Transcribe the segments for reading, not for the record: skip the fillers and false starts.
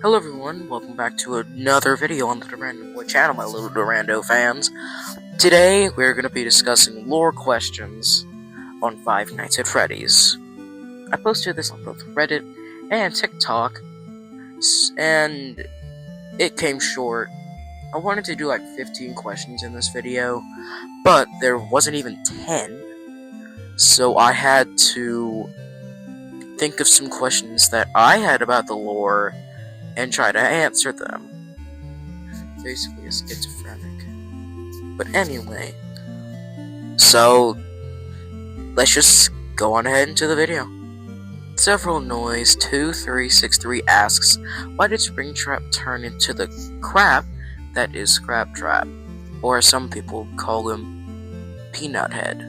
Hello everyone, welcome back to another video on the Darandomboy channel, my little Durando fans. Today, we're going to be discussing lore questions on Five Nights at Freddy's. I posted this on both Reddit and TikTok, and it came short. I wanted to do like 15 questions in this video, but there wasn't even 10, so I had to think of some questions that I had about the lore and try to answer them. Basically a schizophrenic. But anyway, so let's just go on ahead into the video. Several Noise 2363 asks, why did Springtrap turn into the crap that is Scrap Trap? Or as some people call him, Peanut Head.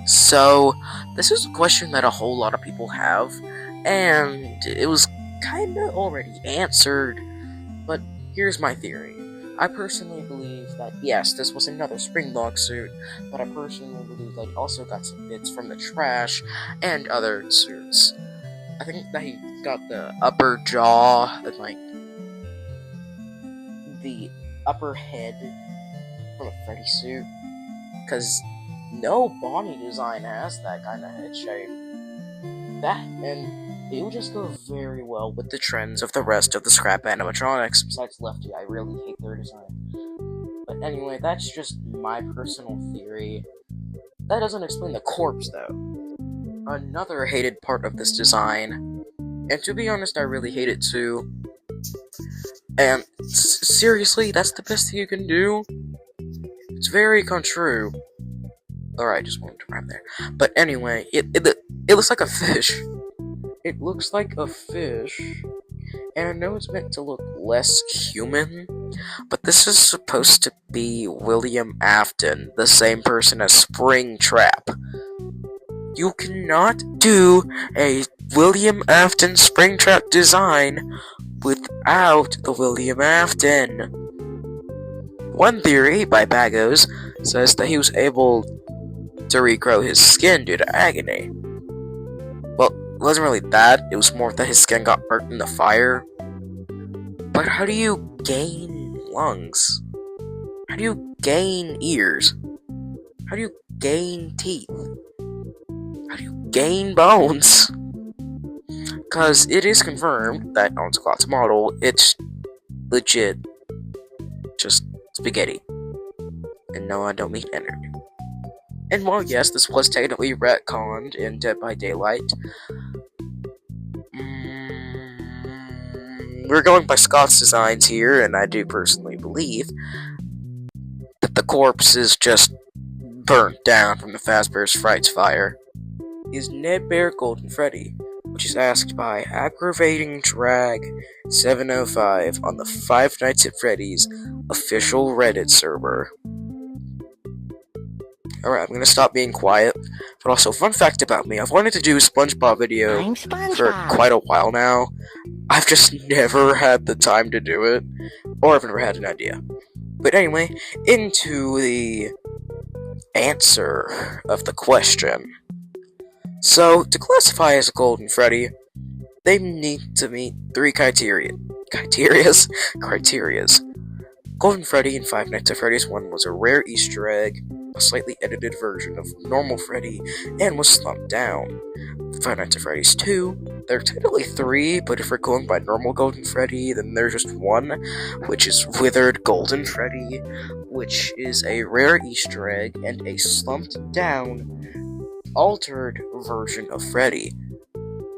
So, this is a question that a whole lot of people have, and it was kinda already answered, but here's my theory. I personally believe that, yes, this was another Springlock suit, but I personally believe that he also got some bits from the trash and other suits. I think that he got the upper jaw and, like, the upper head from a Freddy suit, because no Bonnie design has that kind of head shape. That, and it would just go very well with the trends of the rest of the scrap animatronics. Besides Lefty, I really hate their design. But anyway, that's just my personal theory. That doesn't explain the corpse, though. Another hated part of this design, and to be honest, I really hate it too. And seriously, that's the best thing you can do? It's very untrue. Alright, just wanted to rhyme there. But anyway, it looks like a fish. It looks like a fish, and I know it's meant to look less human, but this is supposed to be William Afton, the same person as Springtrap. You cannot do a William Afton Springtrap design without the William Afton. One theory, by Bagos, says that he was able to regrow his skin due to agony. Well, it wasn't really that, it was more that his skin got burnt in the fire. But how do you gain lungs? How do you gain ears? How do you gain teeth? How do you gain bones? Because it is confirmed that on Scott's model, it's legit just spaghetti. And no, I don't mean energy. And while yes, this was technically retconned in Dead by Daylight, we're going by Scott's designs here, and I do personally believe that the corpse is just burnt down from the Fazbear's Frights fire. Is Ned Bear Golden Freddy? Which is asked by Aggravating Drag 705 on the Five Nights at Freddy's official Reddit server. Alright, I'm gonna stop being quiet. But also, fun fact about me, I've wanted to do a SpongeBob video for quite a while now. I've just never had the time to do it, or I've never had an idea. But anyway, into the answer of the question. So, to classify as a Golden Freddy, they need to meet three criterias. Golden Freddy in Five Nights at Freddy's 1 was a rare Easter egg, a slightly edited version of normal Freddy, and was slumped down. Five Nights at Freddy's 2, there are technically three, but if we're going by normal Golden Freddy, then there's just one, which is Withered Golden Freddy, which is a rare Easter egg and a slumped down, altered version of Freddy.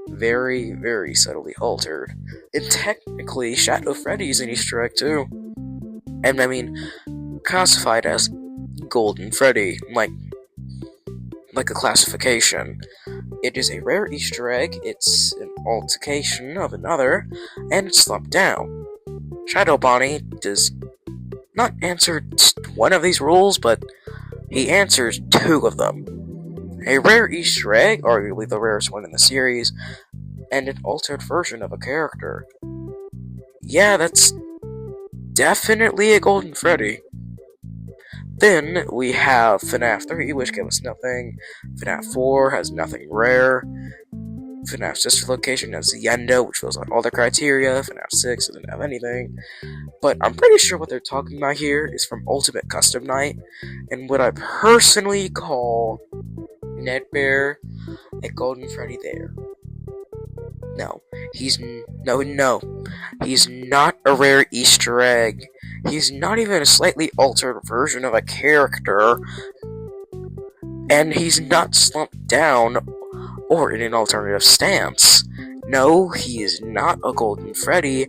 Very, very subtly altered. And technically, Shadow Freddy's an Easter egg too. And I mean, classified as Golden Freddy, like a classification. It is a rare Easter egg, it's an altercation of another, and it's slumped down. Shadow Bonnie does not answer one of these rules, but he answers two of them. A rare Easter egg, arguably the rarest one in the series, and an altered version of a character. Yeah, that's definitely a Golden Freddy. Then we have Fnaf 3, which gave us nothing. Fnaf 4 has nothing rare. FNAF sister location as Yendo, which fills out all the criteria. FNAF 6 doesn't have anything. But I'm pretty sure what they're talking about here is from Ultimate Custom Night, and what I personally call Nedbear and Golden Freddy there. No, he's not a rare Easter egg. He's not even a slightly altered version of a character, and he's not slumped down or in an alternative stance. No, he is not a Golden Freddy.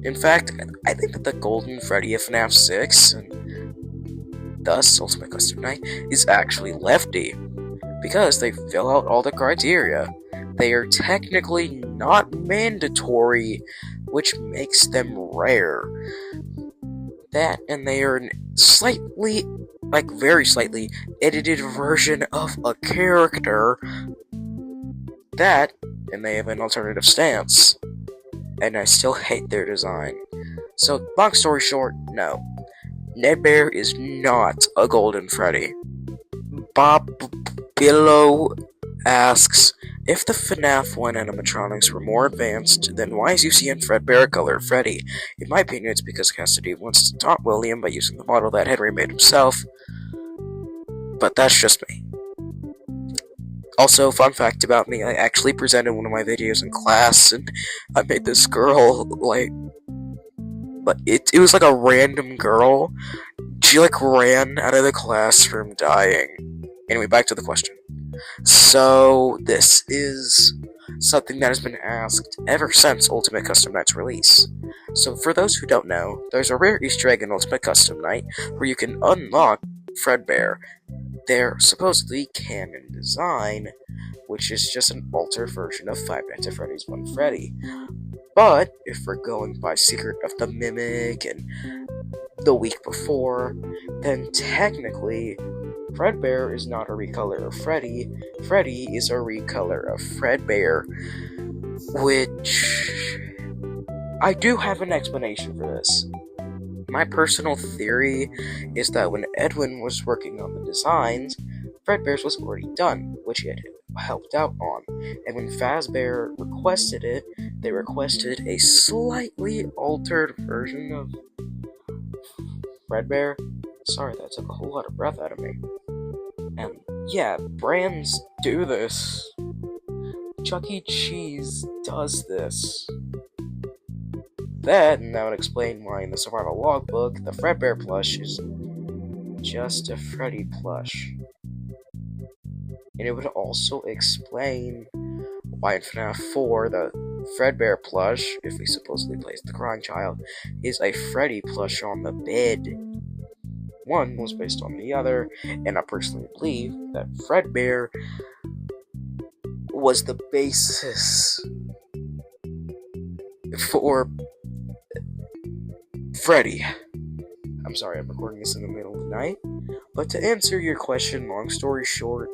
In fact, I think that the Golden Freddy of FNAF 6, and thus Ultimate Custom Night, is actually Lefty, because they fill out all the criteria. They are technically not mandatory, which makes them rare. That, and they are slightly, very slightly, edited version of a character. That, and they have an alternative stance. And I still hate their design. So, long story short, no. Nedbear is not a Golden Freddy. Bob Billow asks, if the FNAF 1 animatronics were more advanced, then why is UCN Fredbear a color Freddy? In my opinion, it's because Cassidy wants to taunt William by using the model that Henry made himself. But that's just me. Also, fun fact about me, I actually presented one of my videos in class, and I made this girl, but it was like a random girl. She, ran out of the classroom dying. Anyway, back to the question. So, this is something that has been asked ever since Ultimate Custom Night's release. So, for those who don't know, there's a rare Easter egg in Ultimate Custom Night where you can unlock Fredbear, their supposedly canon design, which is just an altered version of Five Nights at Freddy's 1 Freddy. But, if we're going by Secret of the Mimic and the week before, then technically, Fredbear is not a recolor of Freddy. Freddy is a recolor of Fredbear, which I do have an explanation for this. My personal theory is that when Edwin was working on the designs, Fredbear's was already done, which he had helped out on. And when Fazbear requested it, they requested a slightly altered version of Fredbear. Sorry, that took a whole lot of breath out of me. And yeah, brands do this. Chuck E. Cheese does this. That would explain why in the Survival Logbook, the Fredbear plush is just a Freddy plush. And it would also explain why in FNAF 4, the Fredbear plush, if he supposedly plays the crying child, is a Freddy plush on the bed. One was based on the other, and I personally believe that Fredbear was the basis for Freddy. I'm sorry, I'm recording this in the middle of the night, but to answer your question, long story short,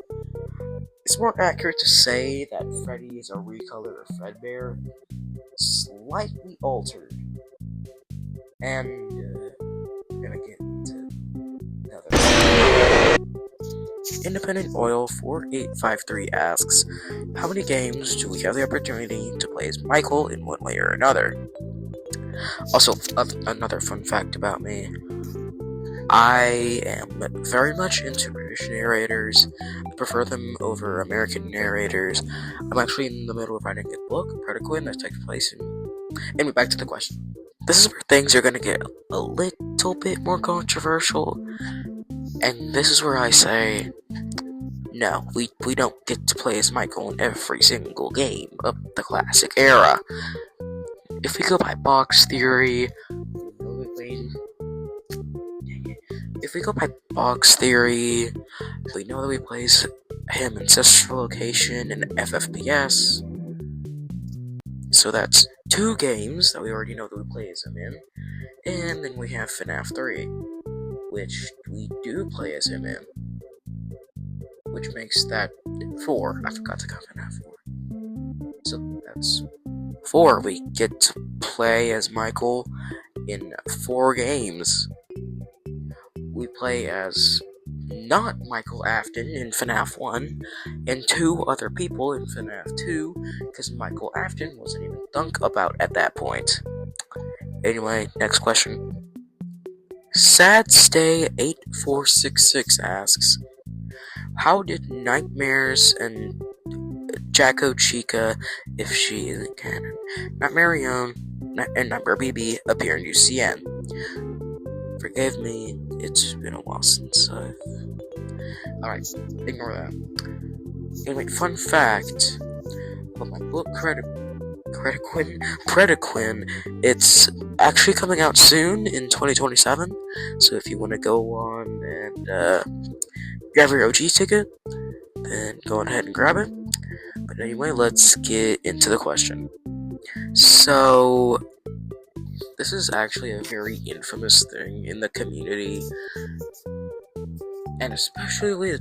it's more accurate to say that Freddy is a recolor of Fredbear, slightly altered, and I'm gonna get into another. Independent Oil 4853 asks, how many games do we have the opportunity to play as Michael in one way or another? Also, another fun fact about me, I am very much into British narrators. I prefer them over American narrators. I'm actually in the middle of writing a book, Prediquin, that takes place in... Anyway, back to the question. This is where things are going to get a little bit more controversial. And this is where I say, no, we don't get to play as Michael in every single game of the classic era. If we go by box theory, we know that we place him in Sister Location and FFPS. So that's 2 games that we already know that we play as him in. And then we have FNAF 3, which we do play as him in. Which makes that 4. I forgot to count FNAF 4. So that's 4. We get to play as Michael in 4 games. We play as not Michael Afton in Fnaf 1, and 2 other people in Fnaf 2, because Michael Afton wasn't even thunk about at that point. Anyway, next question. SadStay8466 asks, how did Nightmares and Jacko Chica, if she isn't canon, Nightmare Young, and Nightmare BB appear in UCN? Forgive me, it's been a while since I've... Alright, ignore that. Anyway, fun fact about my book Predaquin, it's actually coming out soon in 2027, so if you want to go on and grab your OG ticket, then go ahead and grab it. But anyway, let's get into the question. So, this is actually a very infamous thing in the community, and especially with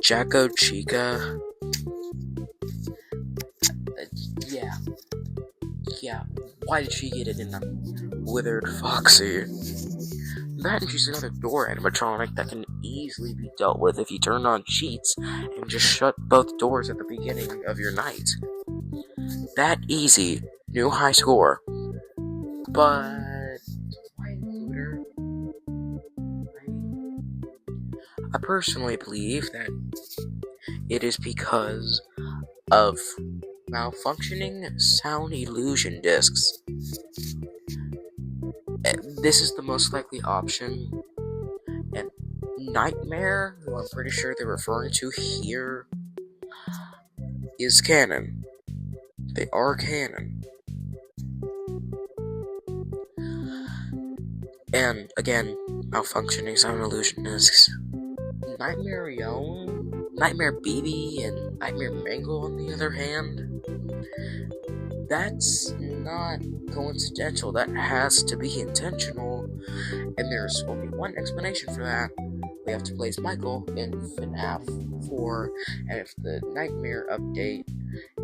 Jacko Chica. Yeah, why did she get it in a withered Foxy? That and she's another door animatronic that can easily be dealt with if you turn on cheats and just shut both doors at the beginning of your night. That easy. New high score. But why include her? I personally believe that it is because of malfunctioning sound illusion discs. This is the most likely option, and Nightmare, who I'm pretty sure they're referring to here, is canon. They are canon. And again, malfunctioning sound illusion discs. Nightmare Young, Nightmare BB, and Nightmare Mangle, on the other hand, that's not coincidental. That has to be intentional, and there's only one explanation for that. We have to place Michael in Fnaf 4, and if the Nightmare update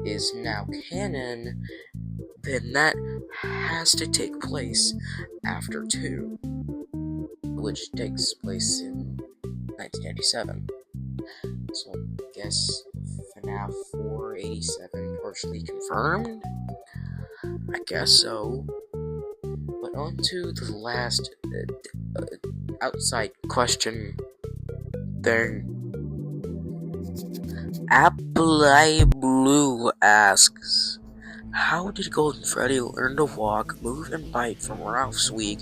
is now canon, then that has to take place after 2, which takes place in 1987. So I guess Fnaf 487 partially confirmed? I guess so. But on to the last outside question thing. Apple Blue asks, how did Golden Freddy learn to walk, move, and bite from Ralph's week,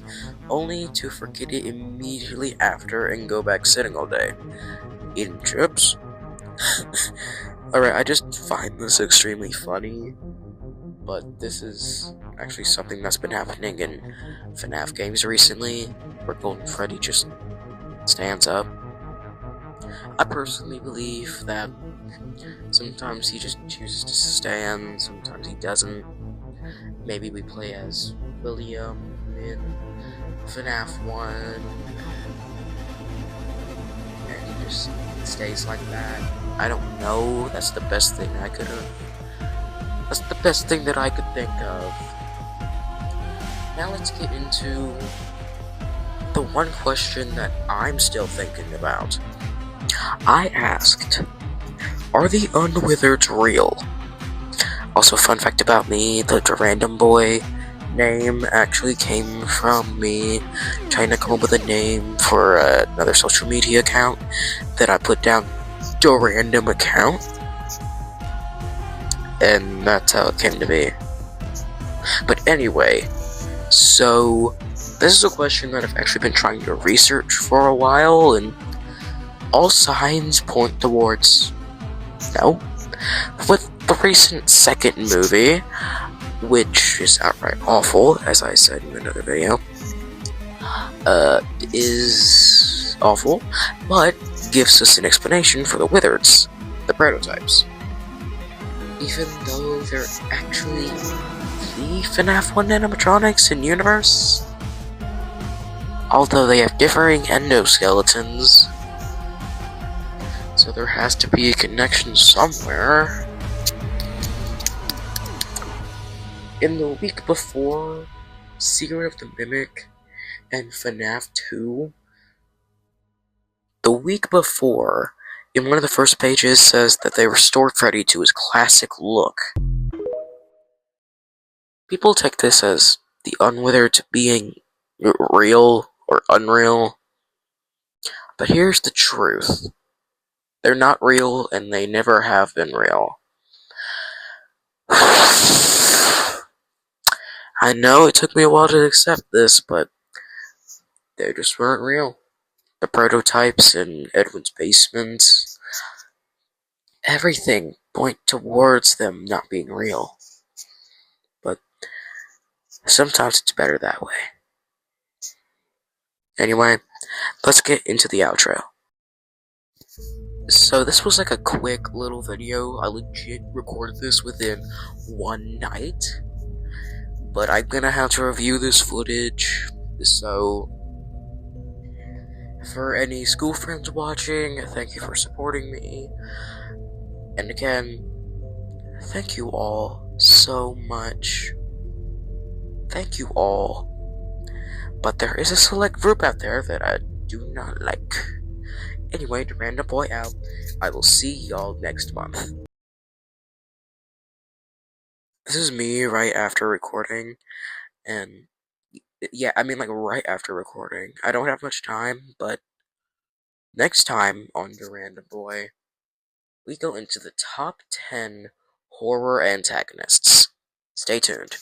only to forget it immediately after and go back sitting all day? Eating chips? Alright, I just find this extremely funny, but this is actually something that's been happening in FNAF games recently, where Golden Freddy just stands up. I personally believe that sometimes he just chooses to stand, sometimes he doesn't. Maybe we play as William in FNAF 1, and he just stays like that. I don't know, that's the best thing that I could think of. Now let's get into the one question that I'm still thinking about. I asked, are the Unwithereds real? Also, fun fact about me, the Random Boy name actually came from me trying to come up with a name for another social media account that I put down, the Random account, and that's how it came to be. But anyway, so this is a question that I've actually been trying to research for a while, and all signs point towards no. With the recent second movie, which is outright awful, as I said in another video, is awful, but gives us an explanation for the Withereds, the prototypes. Even though they're actually the FNAF 1 animatronics in universe, although they have differing endoskeletons, so there has to be a connection somewhere. In the week before Secret of the Mimic and FNAF 2, The week before, in one of the first pages, says that they restored Freddy to his classic look. People take this as the unwithered being real or unreal, but here's the truth. They're not real, and they never have been real. I know it took me a while to accept this, but they just weren't real. The prototypes in Edwin's basement, everything point towards them not being real. But sometimes it's better that way. Anyway, let's get into the outro. So this was like a quick little video. I legit recorded this within one night. But I'm gonna have to review this footage, so for any school friends watching, thank you for supporting me. And again, thank you all so much. Thank you all. But there is a select group out there that I do not like. Anyway, the Random Boy out. I will see y'all next month. This is me right after recording, and yeah, I mean like right after recording. I don't have much time, but next time on The Random Boy, we go into the top 10 horror antagonists. Stay tuned.